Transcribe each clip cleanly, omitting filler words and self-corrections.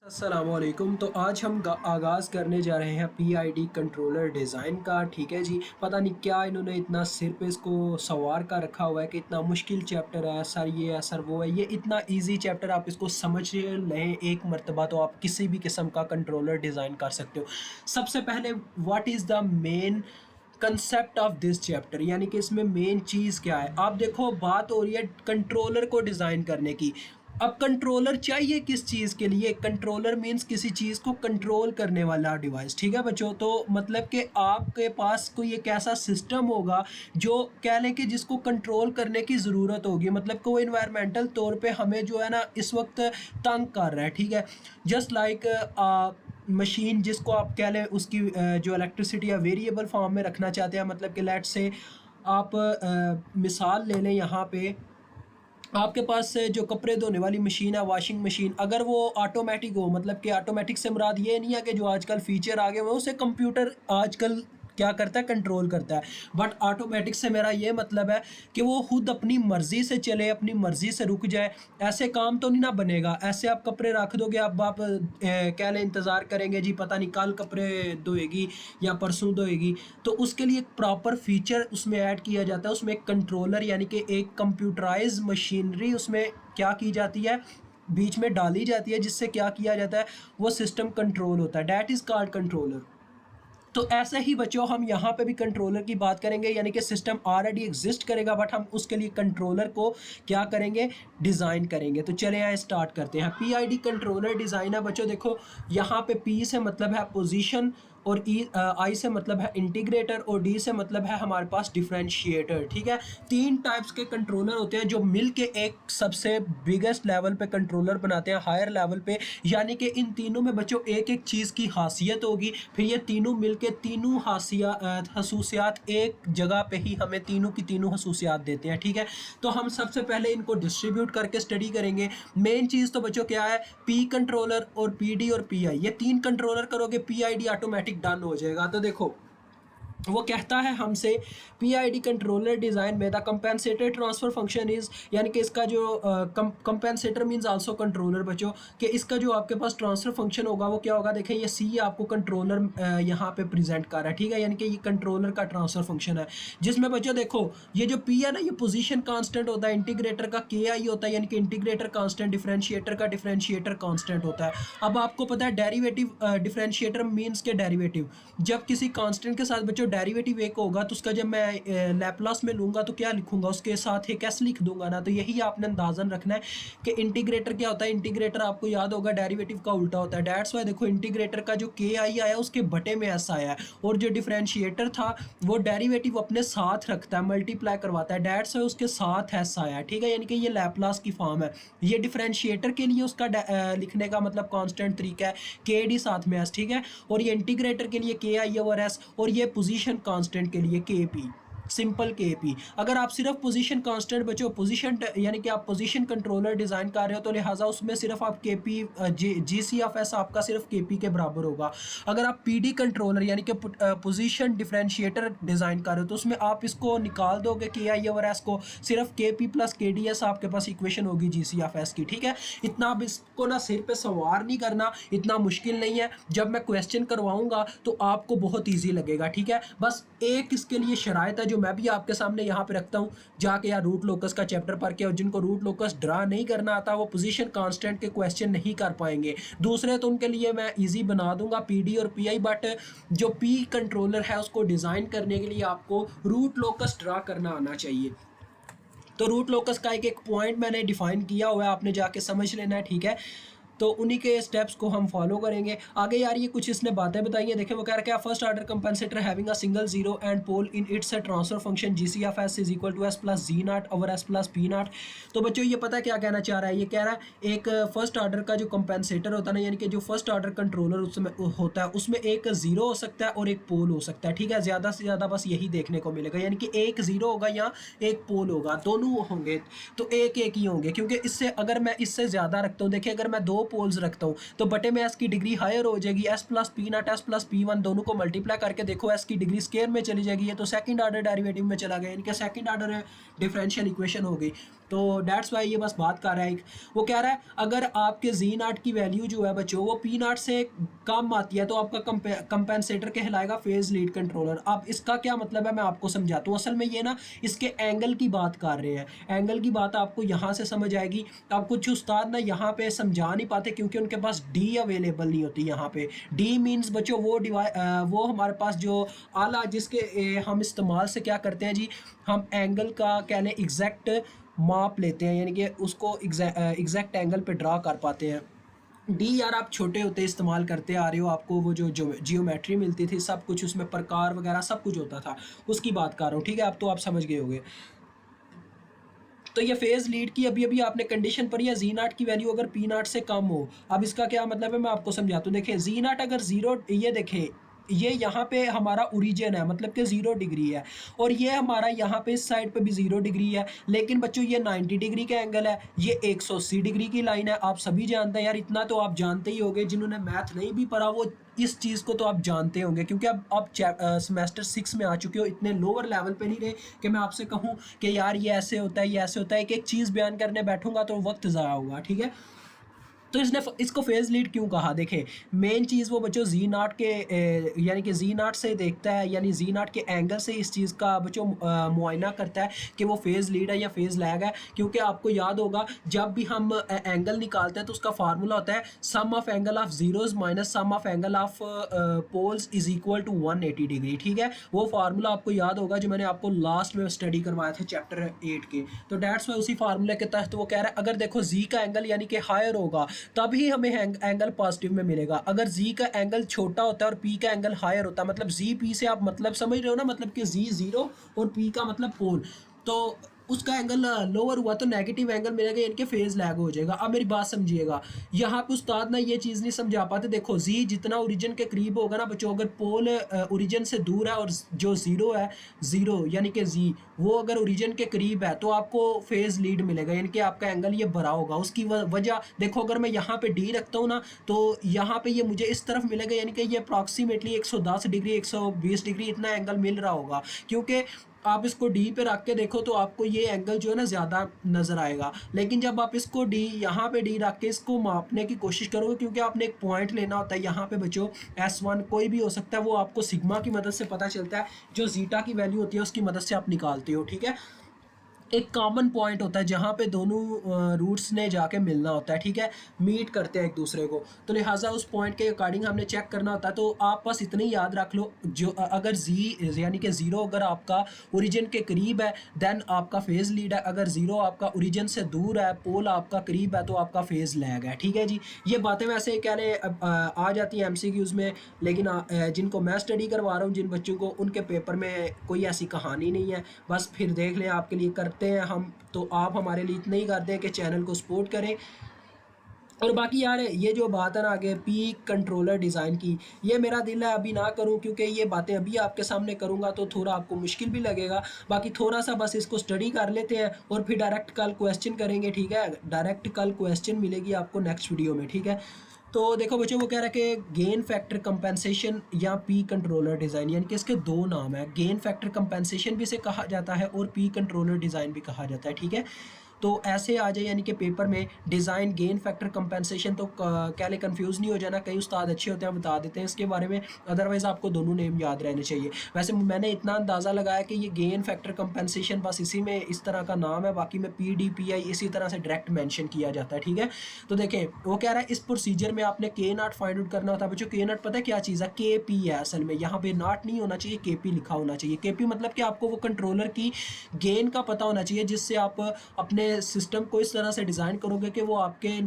अस्सलामुअलैकुम। तो आज हम आगाज़ करने जा रहे हैं पीआईडी कंट्रोलर डिज़ाइन का। ठीक है जी। पता नहीं क्या इन्होंने इतना सिर पे इसको सवार का रखा हुआ है कि इतना मुश्किल चैप्टर है सर, ये है सर, वो है। ये इतना इजी चैप्टर, आप इसको समझ लें एक मर्तबा तो आप किसी भी किस्म का कंट्रोलर डिज़ाइन कर सकते हो। सबसे पहले what is the main concept of this chapter, यानी कि इसमें मेन चीज़ क्या है। आप देखो, बात हो रही है कंट्रोलर को डिज़ाइन करने की। अब कंट्रोलर चाहिए किस चीज़ के लिए? कंट्रोलर मीन्स किसी चीज़ को कंट्रोल करने वाला डिवाइस। ठीक है बच्चों, तो मतलब कि आपके पास कोई एक ऐसा सिस्टम होगा जो कह लें कि जिसको कंट्रोल करने की ज़रूरत होगी। मतलब कोई इन्वायरमेंटल तौर पे हमें जो है ना इस वक्त तंग कर रहा है। ठीक है, जस्ट लाइक मशीन जिसको आप कह लें उसकी जो इलेक्ट्रिसिटी है वेरिएबल फॉर्म में रखना चाहते हैं। मतलब कि लेट से आप मिसाल ले लें, यहाँ पे आपके पास जो कपड़े धोने वाली मशीन है, वॉशिंग मशीन, अगर वो ऑटोमेटिक हो, मतलब कि ऑटोमेटिक से मुराद ये नहीं है कि जो आजकल फीचर आ गए हुए हैं उसे कंप्यूटर आजकल क्या करता है, कंट्रोल करता है। बट ऑटोमेटिक से मेरा ये मतलब है कि वो खुद अपनी मर्ज़ी से चले, अपनी मर्ज़ी से रुक जाए। ऐसे काम तो नहीं ना बनेगा। ऐसे आप कपड़े रख दोगे, अब आप कह लें इंतज़ार करेंगे जी, पता नहीं कल कपड़े धोएगी या परसों धोएगी, तो उसके लिए एक प्रॉपर फीचर उसमें ऐड किया जाता है। उसमें एक कंट्रोलर यानी कि एक कंप्यूटराइज मशीनरी उसमें क्या की जाती है, बीच में डाली जाती है, जिससे क्या किया जाता है, वो सिस्टम कंट्रोल होता है। That is called controller. तो ऐसे ही बच्चों हम यहाँ पे भी कंट्रोलर की बात करेंगे, यानी कि सिस्टम ऑलरेडी एग्जिस्ट करेगा बट हम उसके लिए कंट्रोलर को क्या करेंगे, डिज़ाइन करेंगे। तो चले आए स्टार्ट करते हैं। पीआईडी कंट्रोलर डिज़ाइन है बच्चों। देखो यहाँ पे पी से मतलब है पोजीशन, और आई से मतलब है इंटीग्रेटर, और डी से मतलब है हमारे पास डिफरेंशिएटर। ठीक है, तीन टाइप्स के कंट्रोलर होते हैं जो मिल के एक सबसे बिगेस्ट लेवल पे कंट्रोलर बनाते हैं, हायर लेवल पे। यानी कि इन तीनों में बच्चों एक एक चीज़ की खासियत होगी, फिर ये तीनों मिलके तीनों खसूसियात एक जगह पे ही हमें तीनों की तीनों खसूसियात देते हैं। ठीक है, तो हम सबसे पहले इनको डिस्ट्रीब्यूट करके स्टडी करेंगे। मेन चीज़ तो बच्चों क्या है, पी कंट्रोलर और पी डी और पी आई, ये तीन कंट्रोलर करोगे P I D automatic done हो जाएगा। तो देखो वो कहता है हमसे पीआईडी कंट्रोलर डिज़ाइन में the compensator transfer function is, यानी कि इसका जो कंपेंसेटर मींस आल्सो कंट्रोलर बच्चों, कि इसका जो आपके पास ट्रांसफ़र फंक्शन होगा वो क्या होगा। देखें ये सी आपको कंट्रोलर यहाँ पे प्रेजेंट कर रहा है। ठीक है, यानी कि ये कंट्रोलर का ट्रांसफ़र फंक्शन है, जिसमें बच्चों देखो ये जो पी है ना, ये पोजीशन कांस्टेंट होता है, इंटीग्रेटर का के आई होता है, यानी कि इंटीग्रेटर कांस्टेंट, डिफरेंशिएटर का डिफरेंशिएटर कांस्टेंट होता है। अब आपको पता है डेरिवेटिव, डिफरेंशिएटर मीन्स के डेरिवेटिव, जब किसी कांस्टेंट के साथ बच्चों डेरिवेटिव एक होगा तो उसका जब मैं लैप्लास में लूँगा तो क्या लिखूंगा, उसके साथ एक एस लिख दूंगा ना। तो यही आपने अंदाजन रखना है कि इंटीग्रेटर क्या होता है। इंटीग्रेटर आपको याद होगा डेरिवेटिव का उल्टा होता है। डेट्स वाई देखो इंटीग्रेटर का जो के आई आया उसके बटे में एस आया है, और जो डिफरेंशिएटर था वो डेरिवेटिव अपने साथ रखता है, मल्टीप्लाई करवाता है, डेट्स वाई उसके साथ एस आया है। ठीक है, यानी कि ये लैप्लास की फॉर्म है। ये डिफरेंशिएटर के लिए उसका लिखने का मतलब कॉन्स्टेंट तरीका है, के डी साथ में एस। ठीक है, और ये इंटीग्रेटर के लिए के आई ओवर एस, और ये पोजीशन कांस्टेंट के लिए के पी, सिंपल के पी। अगर आप सिर्फ पोजीशन कांस्टेंट बच्चों, पोजीशन यानी कि आप पोजीशन कंट्रोलर डिज़ाइन कर रहे हो तो लिहाजा उसमें सिर्फ आप के p G c of s आपका सिर्फ के पी के बराबर होगा। अगर आप पी डी कंट्रोलर यानी कि पोजीशन डिफरेंशिएटर डिज़ाइन कर रहे हो तो उसमें आप इसको निकाल दोगे के आई ओवर एस को, सिर्फ के पी प्लस के डी एस आपके पास इक्वेशन होगी जी सी ऑफ एस की। ठीक है, इतना अब इसको ना सिर पे सवार नहीं करना, इतना मुश्किल नहीं है। जब मैं क्वेश्चन करवाऊंगा तो आपको बहुत ईजी लगेगा। ठीक है, बस एक इसके लिए शराइत है जो मैं भी आपके सामने यहाँ पे रखता हूँ, जाके यार रूट लोकस का चैप्टर पढ़ के, और जिनको रूट लोकस ड्रा नहीं करना आता वो पोजीशन कांस्टेंट के क्वेश्चन नहीं कर पाएंगे। दूसरे तो उनके लिए मैं इजी बना दूंगा पीडी और पीआई, बट जो पी कंट्रोलर है उसको डिज़ाइन करने के लिए आपको रूट लोकस ड्रा करना आना चाहिए। तो रूट लोकस का एक एक पॉइंट मैंने डिफाइन किया हुआ है, आपने जाके समझ लेना है। ठीक है, तो उन्हीं के स्टेप्स को हम फॉलो करेंगे आगे। यार ये कुछ इसने बातें बताई हैं, देखें वो कह रहा है first order compensator having a single zero and pole in its a transfer function G c of s is equal to s plus z naught over s plus p naught. तो बच्चों ये पता क्या कहना चाह रहा है, ये कह रहा है एक फर्स्ट ऑर्डर का जो कंपनसेटर होता है ना, यानी कि जो फर्स्ट ऑर्डर कंट्रोलर उसमें होता है, उसमें एक जीरो हो सकता है और एक पोल हो सकता है। ठीक है, ज़्यादा से ज़्यादा बस यही देखने को मिलेगा, यानी कि एक जीरो होगा या एक पोल होगा, दोनों होंगे तो एक एक ही होंगे। क्योंकि इससे अगर मैं इससे ज़्यादा रखता हूँ, देखिए अगर मैं दो पोल्स रखता हूँ तो बटे में एस की डिग्री हायर हो जाएगी, S plus p not S plus P one, दोनों को मल्टीप्लाई करके देखो एस की डिग्री स्केयर में चली जाएगी, ये तो सेकंड ऑर्डर डेरिवेटिव में चला गया, इनके सेकंड ऑर्डर डिफरेंशियल इक्वेशन हो गई। तो डेट्स वाई ये बस बात कर रहा है। वो कह रहा है अगर आपके जी नाट की वैल्यू जो है बच्चों वो पी नाट से कम आती है तो आपका कंपेंसेटर कहलाएगा फेज लीड कंट्रोलर। अब इसका क्या मतलब है मैं आपको समझाता हूँ। असल में ये ना इसके एंगल की बात कर रहे हैं, एंगल की बात आपको यहाँ से समझ आएगी। अब कुछ उस्ताद ना यहाँ पे समझा नहीं पाते क्योंकि उनके पास डी अवेलेबल नहीं होती यहाँ पे। डी मीन्स बच्चों वो हमारे पास जो आला जिसके हम इस्तेमाल से क्या करते हैं जी, हम एंगल का कह लें एग्जैक्ट माप लेते हैं, यानी कि उसको एग्जैक्ट एंगल पे ड्रा कर पाते हैं। डी यार आप छोटे होते इस्तेमाल करते आ रहे हो, आपको वो जो जियोमेट्री मिलती थी सब कुछ उसमें प्रकार वगैरह सब कुछ होता था, उसकी बात कर रहा हूँ, ठीक है। अब तो आप समझ गए होंगे। तो ये फेज लीड की अभी अभी आपने कंडीशन पढ़ी है, जी नाट की वैल्यू अगर पी नाट से कम हो। अब इसका क्या मतलब है मैं आपको समझाता हूँ। देखिए जी नाट अगर जीरो, ये देखें ये यहाँ पे हमारा ओरिजिन है मतलब कि 0 डिग्री है, और ये हमारा यहाँ पे इस साइड पे भी 0 डिग्री है। लेकिन बच्चों ये 90 डिग्री का एंगल है, ये 180 डिग्री की लाइन है। आप सभी जानते हैं यार, इतना तो आप जानते ही होंगे, जिन्होंने मैथ नहीं भी पढ़ा वो इस चीज़ को तो आप जानते होंगे, क्योंकि अब आप सेमेस्टर 6 में आ चुके हो, इतने लोअर लेवल पे नहीं रहे कि मैं आपसे कहूँ कि यार ये ऐसे होता है ये ऐसे होता है। एक एक चीज़ बयान करने बैठूंगा तो वक्त ज़ाया होगा, ठीक है। तो इसने इसको फेज लीड क्यों कहा, देखें मेन चीज़ वो बच्चों जी नाट के यानी कि जी नाट से देखता है, यानी जी नाट के एंगल से इस चीज़ का बच्चों मुआयना करता है कि वो फेज़ लीड है या फेज़ लैग है। क्योंकि आपको याद होगा जब भी हम एंगल निकालते हैं तो उसका फार्मूला होता है sum of angle of zeros minus sum of angle of poles is equal to 180 degree, ठीक है। वो फार्मूला आपको याद होगा जो मैंने आपको लास्ट में स्टडी करवाया था चैप्टर 8 के। तो डेट्स में उसी फार्मूले के तहत वो कह रहा है अगर देखो जी का एंगल यानी कि हायर होगा तभी हमें एंगल पॉजिटिव में मिलेगा। अगर जी का एंगल छोटा होता है और पी का एंगल हायर होता है, मतलब जी पी से आप मतलब समझ रहे हो ना, मतलब कि जी जीरो और पी का मतलब पोल, तो उसका एंगल लोअर हुआ तो नेगेटिव एंगल मिलेगा, यानी कि फेज लैग हो जाएगा। अब मेरी बात समझिएगा, यहाँ पे उस्ताद ना ये चीज़ नहीं समझा पाते। देखो जी जितना ओरिजिन के करीब होगा ना बच्चों, अगर पोल ओरिजिन से दूर है और जो जीरो है, जीरो यानी कि जी वो अगर ओरिजिन के करीब है तो आपको फेज लीड मिलेगा, यानी कि आपका एंगल ये बड़ा होगा। उसकी वजह देखो, अगर मैं यहाँ पे डी रखता हूँ ना तो यहाँ पे ये मुझे इस तरफ मिलेगा, यानी कि ये अप्रॉक्सीमेटली 110 डिग्री 120 डिग्री इतना एंगल मिल रहा होगा। क्योंकि आप इसको डी पे रख के देखो तो आपको ये एंगल जो है ना ज़्यादा नज़र आएगा। लेकिन जब आप इसको डी यहाँ पे डी रख के इसको मापने की कोशिश करोगे, क्योंकि आपने एक पॉइंट लेना होता है यहाँ पे बच्चों, S1 कोई भी हो सकता है, वो आपको सिग्मा की मदद से पता चलता है, जो जीटा की वैल्यू होती है उसकी मदद से आप निकालते हो, ठीक है। एक कॉमन पॉइंट होता है जहाँ पे दोनों रूट्स ने जाके मिलना होता है, ठीक है, मीट करते हैं एक दूसरे को। तो लिहाजा उस पॉइंट के अकॉर्डिंग हमने चेक करना होता है। तो आप बस इतनी याद रख लो, जो अगर जी यानी कि ज़ीरो अगर आपका ओरिजिन के करीब है देन आपका फेज़ लीड है, अगर ज़ीरो आपका ओरिजिन से दूर है, पोल आपका करीब है, तो आपका फेज़ लैग है, ठीक है जी। ये बातें वैसे कह रहे आ जाती हैं MCQs में, लेकिन जिनको मैं स्टडी करवा रहा हूँ जिन बच्चों को, उनके पेपर में कोई ऐसी कहानी नहीं है। बस फिर देख लें, आपके लिए करते हैं हम, तो आप हमारे लिए इतना ही करते हैं कि चैनल को सपोर्ट करें। और बाकी यार ये जो बात है ना आगे पी कंट्रोलर डिज़ाइन की, ये मेरा दिल है अभी ना करूं, क्योंकि ये बातें अभी आपके सामने करूंगा तो थोड़ा आपको मुश्किल भी लगेगा। बाकी थोड़ा सा बस इसको स्टडी कर लेते हैं और फिर डायरेक्ट कल क्वेश्चन करेंगे, ठीक है। डायरेक्ट कल क्वेश्चन मिलेगी आपको नेक्स्ट वीडियो में, ठीक है। तो देखो बच्चों, वो कह रहा है कि गेन फैक्टर कंपेंसेशन या पी कंट्रोलर डिज़ाइन, यानी कि इसके दो नाम है। गेन फैक्टर कंपेंसेशन भी इसे कहा जाता है और पी कंट्रोलर डिज़ाइन भी कहा जाता है, ठीक है। तो ऐसे आ जाए, यानी कि पेपर में डिज़ाइन गेन फैक्टर कंपेंसेशन, तो क्या ले कंफ्यूज नहीं हो जाना। कई उस्ताद अच्छे होते हैं बता देते हैं इसके बारे में, अदरवाइज़ आपको दोनों नेम याद रहने चाहिए। वैसे मैंने इतना अंदाज़ा लगाया कि ये गेन फैक्टर कंपेंसेशन बस इसी में इस तरह का नाम है, बाकी में PDPI इसी तरह से डायरेक्ट मेंशन किया जाता है, ठीक है। तो देखें वो कह रहा है इस प्रोसीजर में आपने के नाट फाइंड आउट करना होता है। बच्चों के नाट पता है क्या चीज़ है, KP है असल में, यहाँ पे नाट नहीं होना चाहिए, KP लिखा होना चाहिए। KP मतलब कि आपको वो कंट्रोलर की गेन का पता होना चाहिए, जिससे आप अपने सिस्टम को इस तरह से डिज़ाइन करोगे कि वो आपके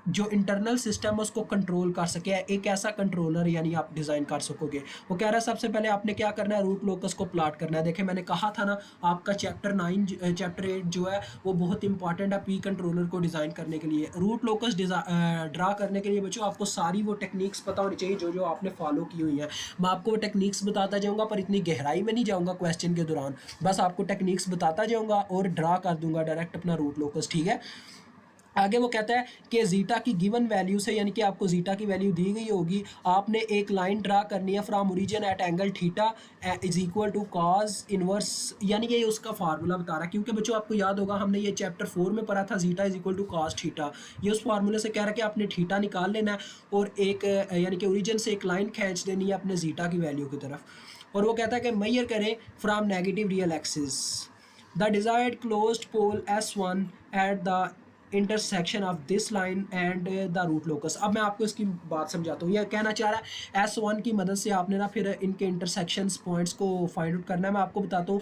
जो इंटरनल सिस्टम है उसको कंट्रोल कर सके, एक ऐसा कंट्रोलर यानी आप डिज़ाइन कर सकोगे। वो कह रहा है सबसे पहले आपने क्या करना है, रूट लोकस को प्लॉट करना है। देखें मैंने कहा था ना आपका चैप्टर 8 जो है वो बहुत इंपॉर्टेंट है पी कंट्रोलर को डिज़ाइन करने के लिए। रूट लोकस ड्रा करने के लिए बच्चों आपको सारी वो टेक्निक्स पता होनी चाहिए जो जो आपने फॉलो की हुई हैं। मैं आपको वो टेक्निक्स बताता जाऊँगा पर इतनी गहराई में नहीं जाऊँगा क्वेश्चन के दौरान, बस आपको टेक्निक्स बताता जाऊँगा और ड्रा कर दूँगा डायरेक्ट अपना रूट लोकस, ठीक है। आगे वो कहता है कि जीटा की गिवन वैल्यू से, यानी कि आपको जीटा की वैल्यू दी गई होगी, आपने एक लाइन ड्रा करनी है from origin at angle theta is equal to cos inverse, यानी कि ये उसका फार्मूला बता रहा है। क्योंकि बच्चों आपको याद होगा हमने ये चैप्टर 4 में पढ़ा था, zeta is equal to cos theta. ये उस फार्मूले से कह रहा है कि आपने थीटा निकाल लेना है और एक यानी कि ओरिजिन से एक लाइन खींच देनी है अपने जीटा की वैल्यू की तरफ। और वो कहता है कि मेजर करें from negative real axis the desired closed pole S1 at the intersection of this line and the root locus. अब मैं आपको इसकी बात समझाता हूँ। यह कहना चाह रहा है S1 की मदद से आपने ना फिर इनके इंटरसेक्शंस पॉइंट्स को फाइंड आउट करना है। मैं आपको बताता हूँ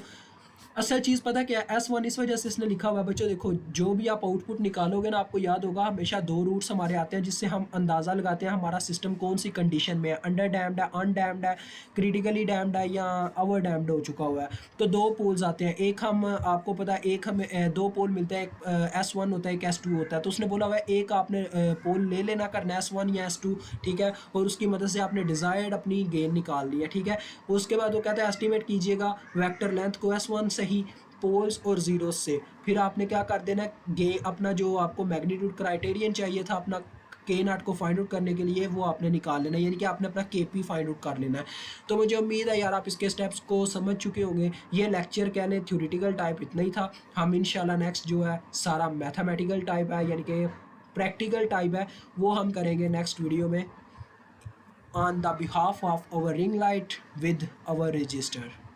असल चीज़ पता क्या है, S1 इस वजह से इसने लिखा हुआ है बच्चों। देखो जो भी आप आउटपुट निकालोगे ना, आपको याद होगा हमेशा दो रूट्स हमारे आते हैं जिससे हम अंदाज़ा लगाते हैं हमारा सिस्टम कौन सी कंडीशन में है, अंडर डैम्ड है, अनडैम्ड है, क्रिटिकली डैम्ड है या ओवर डैम्ड हो चुका हुआ है। तो दो पोल्स आते हैं, एक हम आपको पता है एक हमें दो पोल मिलते हैं, एक S1 होता है एक S2 होता है। तो उसने बोला हुआ है एक आपने पोल ले लेना करना S1 या S2, ठीक है, और उसकी मदद से आपने डिज़ायर्ड अपनी गेन निकाल ली है, ठीक है। उसके बाद वो कहता है एस्टिमेट कीजिएगा वेक्टर लेंथ को S1 से ही पोल्स और जीरोस से। फिर आपने क्या कर देना है, गे अपना जो आपको मैग्नीट्यूड क्राइटेरियन चाहिए था अपना के नाट को फाइंड आउट करने के लिए, वो आपने निकाल लेना है, यानी कि आपने अपना के पी फाइंड आउट कर लेना है। तो मुझे उम्मीद है यार आप इसके स्टेप्स को समझ चुके होंगे। ये लेक्चर कह लें थ्योरेटिकल टाइप इतना ही था। हम इंशाल्लाह नेक्स्ट जो है सारा मैथमेटिकल टाइप है, यानी कि प्रैक्टिकल टाइप है, वो हम करेंगे नेक्स्ट वीडियो में on the behalf of our ring light with our register.